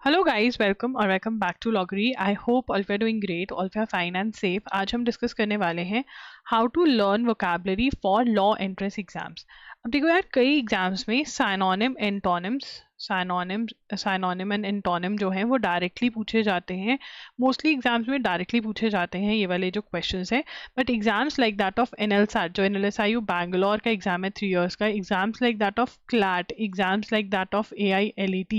Hello guys, welcome और welcome back to लॉगरी। I hope all we are doing great, all we are fine and safe. आज हम discuss करने वाले हैं how to learn vocabulary for law entrance exams. अब देखो यार, कई एग्जाम्स में साइनोनिम एंड एंटोनिम जो हैं वो डायरेक्टली पूछे जाते हैं। मोस्टली एग्जाम्स में डायरेक्टली पूछे जाते हैं ये वाले जो क्वेश्चंस हैं। But exams like that of NLSAT, जो एनएलएसआईयू बैंगलोर का एग्जाम है 3 इयर्स का, exams like that of CLAT, exams like that of AILET,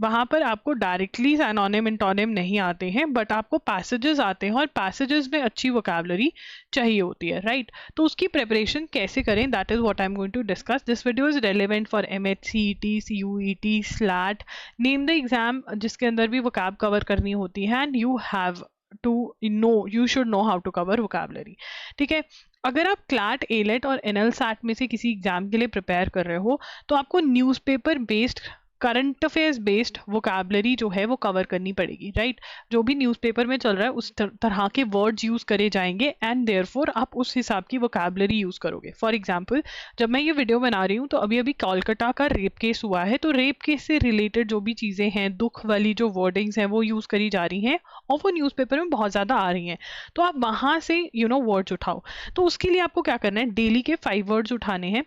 वहाँ पर आपको डायरेक्टली एनोनिम एंटोनिम नहीं आते हैं, बट आपको पैसेजेस आते हैं और पैसेजेस में अच्छी वोकैबुलरी चाहिए होती है, राइट? तो उसकी प्रिपरेशन कैसे करें, that is what I am going to discuss. This video is relevant for MHCET, CUET, SLAT, name the exam जिसके अंदर भी वोकैब कवर करनी होती है, and you have to you should know how to cover vocabulary. ठीक है, अगर आप क्लैट, एलेट और एनएलसैट में से किसी एग्जाम के लिए प्रिपेयर कर रहे हो तो आपको newspaper based, current affairs based vocabulary जो है वो कवर करनी पड़ेगी, राइट? जो भी न्यूज़पेपर में चल रहा है उस तरह के वर्ड्स यूज करे जाएंगे एंड देयरफॉर आप उस हिसाब की वोकैबुलरी यूज करोगे। फॉर एग्जांपल, जब मैं ये वीडियो बना रही हूँ तो अभी अभी कोलकाता का रेप केस हुआ है, तो रेप केस से रिलेटेड जो भी चीज़ें हैं, दुख वाली जो वर्डिंग्स हैं वो यूज करी जा रही हैं और वो न्यूज़पेपर में बहुत ज़्यादा आ रही हैं। तो आप वहाँ से वर्ड्स उठाओ। तो उसके लिए आपको क्या करना है, डेली के 5 वर्ड्स उठाने हैं।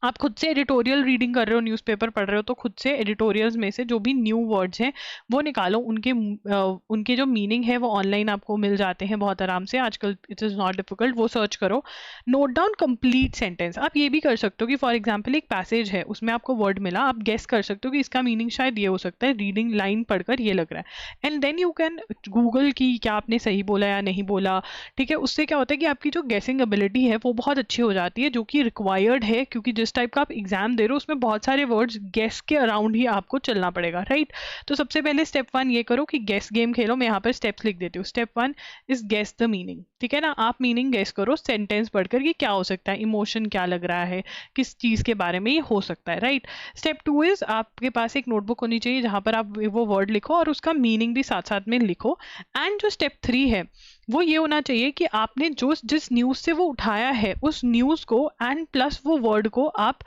आप खुद से एडिटोरियल रीडिंग कर रहे हो, न्यूज़पेपर पढ़ रहे हो, तो खुद से एडिटोरियल्स में से जो भी न्यू वर्ड्स हैं वो निकालो। उनके जो मीनिंग है वो ऑनलाइन आपको मिल जाते हैं बहुत आराम से आजकल, इट इज़ नॉट डिफिकल्ट, वो सर्च करो। Note down complete sentence. आप ये भी कर सकते हो कि फॉर एग्जांपल एक पैसेज है, उसमें आपको वर्ड मिला, आप गेस कर सकते हो कि इसका मीनिंग शायद ये हो सकता है, रीडिंग लाइन पढ़कर ये लग रहा है, and then you can Google की क्या आपने सही बोला या नहीं बोला। ठीक है, उससे क्या होता है कि आपकी जो गेसिंग एबिलिटी है वो बहुत अच्छी हो जाती है, जो कि रिक्वायर्ड है, क्योंकि जिस टाइप का आप एग्जाम दे रहे हो उसमें बहुत सारे वर्ड्स गेस के अराउंड ही आपको चलना पड़ेगा, राइट? तो सबसे पहले स्टेप 1 ये करो कि गेस गेम खेलो। मैं यहाँ पर स्टेप्स लिख देती हूँ। Step 1 is guess the meaning. ठीक है ना, आप मीनिंग गेस करो सेंटेंस पढ़कर कि क्या हो सकता है, इमोशन क्या लग रहा है, किस चीज के बारे में ये हो सकता है, राइट? स्टेप 2 इज आपके पास एक नोटबुक होनी चाहिए जहां पर आप वो वर्ड लिखो और उसका मीनिंग भी साथ साथ में लिखो। एंड जो स्टेप 3 है वो ये होना चाहिए कि आपने जो जिस न्यूज़ से वो उठाया है उस न्यूज़ को एंड प्लस वो वर्ड को आप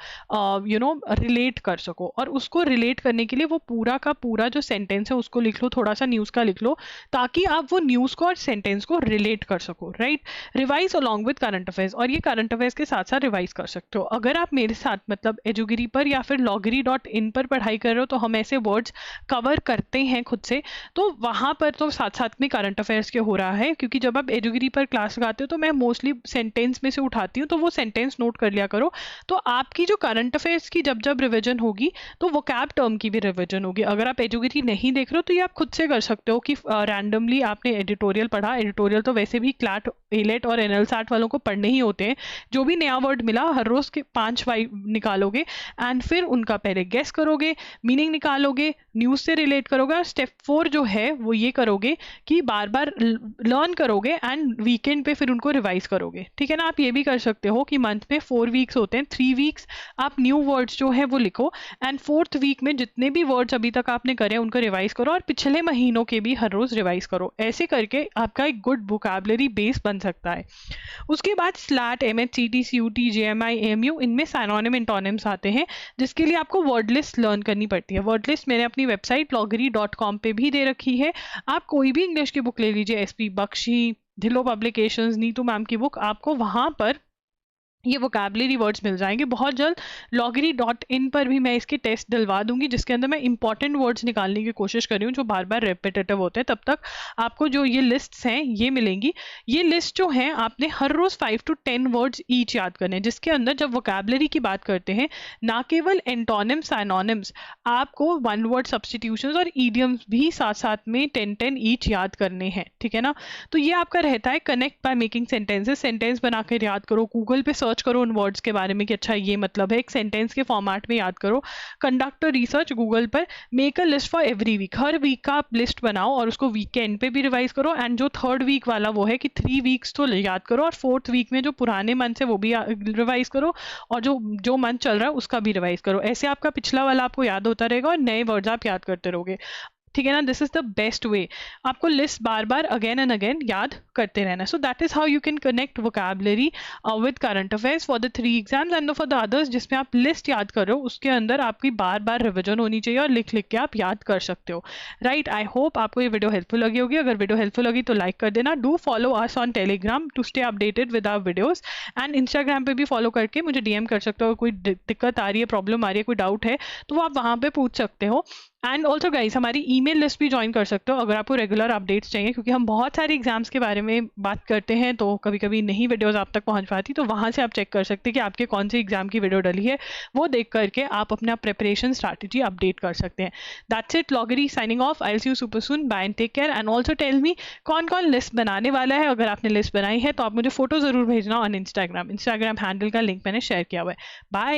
रिलेट कर सको, और उसको रिलेट करने के लिए वो पूरा का पूरा जो सेंटेंस है उसको लिख लो, थोड़ा सा न्यूज़ का लिख लो, ताकि आप वो न्यूज़ को और सेंटेंस को रिलेट कर सको, right? Revise along with current affairs, और ये करंट अफेयर्स के साथ साथ रिवाइज कर सकते हो। अगर आप मेरे साथ मतलब एजुगिरी पर या फिर loggery.in पर पढ़ाई कर रहे हो तो हम ऐसे वर्ड्स कवर करते हैं खुद से, तो वहाँ पर तो साथ साथ में करंट अफेयर्स के हो रहा है, क्योंकि जब आप एजुगिरी पर क्लास लगाते हो तो मैं मोस्टली सेंटेंस में से उठाती हूँ, तो वो सेंटेंस नोट कर लिया करो। तो आपकी जो करंट अफेयर्स की जब जब रिवीजन होगी तो वोकैब टर्म की भी रिवीजन होगी। अगर आप एजुगिरी नहीं देख रहे हो तो ये आप खुद से कर सकते हो कि रैंडमली आपने एडिटोरियल पढ़ा। एडिटोरियल तो वैसे भी क्लैट, एलेट और एनएलसैट वालों को पढ़ने ही होते हैं। जो भी नया वर्ड मिला हर रोज के 5 वाई निकालोगे एंड फिर उनका पहले गेस करोगे, मीनिंग निकालोगे, न्यूज से रिलेट करोगे, और स्टेप 4 जो है वो ये करोगे कि बार बार लर्न करोगे एंड वीकेंड पे फिर उनको रिवाइज करोगे। ठीक है ना, आप ये भी कर सकते हो कि मंथ में 4 वीक्स होते हैं, 3 वीक्स आप न्यू वर्ड्स जो है वो लिखो एंड 4th वीक में जितने भी वर्ड्स अभी तक आपने करे उनको रिवाइज करो, और पिछले महीनों के भी हर रोज रिवाइज करो। ऐसे करके आपका एक गुड वोकैबुलरी बेस बन सकता है। उसके बाद slate, MHCT, CUT, JMI, AMU, इनमें सिनोनिम एंटोनिम्स आते हैं, जिसके लिए आपको वर्ड लिस्ट लर्न करनी पड़ती है। वर्ड लिस्ट मैंने अपनी वेबसाइट loggery.com पे भी दे रखी है। आप कोई भी इंग्लिश की बुक ले लीजिए, SP Bakshi, Dhillon publications, Neetu ma'am की बुक, आपको वहाँ पर ये वोकैबुलरी वर्ड्स मिल जाएंगे। बहुत जल्द loggery.in पर भी मैं इसके टेस्ट डलवा दूंगी, जिसके अंदर मैं इंपॉर्टेंट वर्ड्स निकालने की कोशिश कर रही हूँ जो बार बार रेपिटेटिव होते हैं। तब तक आपको जो ये लिस्ट्स हैं ये मिलेंगी। ये लिस्ट जो है आपने हर रोज 5 to 10 वर्ड्स ईच याद करने हैं, जिसके अंदर जब वोकैबुलरी की बात करते हैं ना केवल एंटोनिम्स, साइनोनिम्स, आपको 1 वर्ड सब्स्टिट्यूशंस और ईडियम्स भी साथ साथ में 10-10 ईच याद करने हैं। ठीक है ना, तो ये आपका रहता है connect by making sentences. Sentence बनाकर याद करो, गूगल पे सर्च करो उन वर्ड्स के बारे में कि अच्छा ये मतलब है, एक सेंटेंस के फॉर्मेट में याद करो। कंडक्ट रिसर्च गूगल पर, make a list for every week, हर वीक का आप लिस्ट बनाओ और उसको वीक के एंड पे भी रिवाइज करो। एंड जो 3rd वीक वाला वो है कि 3 वीक्स तो याद करो, और 4th वीक में जो पुराने मंथ है वो भी रिवाइज करो, और जो जो मंथ चल रहा है उसका भी रिवाइज करो। ऐसे आपका पिछला वाला आपको याद होता रहेगा और नए वर्ड्स आप याद करते रहोगे। ठीक है ना, this is the best way, आपको लिस्ट बार बार अगेन एंड अगेन याद करते रहना। So that is how you can connect vocabulary with current affairs for the 3 exams and for the others जिसमें आप लिस्ट याद कर रहे हो उसके अंदर आपकी बार बार रिविजन होनी चाहिए और लिख लिख के आप याद कर सकते हो, राइट। आई होप आपको ये वीडियो हेल्पफुल लगी होगी। अगर वीडियो हेल्पफुल लगी तो लाइक कर देना। Do follow us on Telegram to stay updated with our videos and Instagram पे भी फॉलो करके मुझे डीएम कर सकते हो। कोई दिक्कत आ रही है, प्रॉब्लम आ रही है, कोई डाउट है तो वो आप वहाँ पे पूछ सकते हो। एंड ऑल्सो गाइस हमारी ईमेल लिस्ट भी ज्वाइन कर सकते हो अगर आपको रेगुलर अपडेट्स चाहिए, क्योंकि हम बहुत सारे एग्जाम्स के बारे में बात करते हैं तो कभी कभी नहीं वीडियोस आप तक पहुंच पाती, तो वहाँ से आप चेक कर सकते हैं कि आपके कौन से एग्जाम की वीडियो डली है, वो देख करके आप अपना प्रिपरेशन स्ट्रैटेजी अपडेट कर सकते हैं। दैट्स इट, लॉगरी signing off. I will see you super soon, bye and take care. And also tell me कौन कौन लिस्ट बनाने वाला है। अगर आपने लिस्ट बनाई है तो आप मुझे फोटो जरूर भेजना ऑन इंस्टाग्राम हैंडल का लिंक मैंने शेयर किया हुआ है। बाय।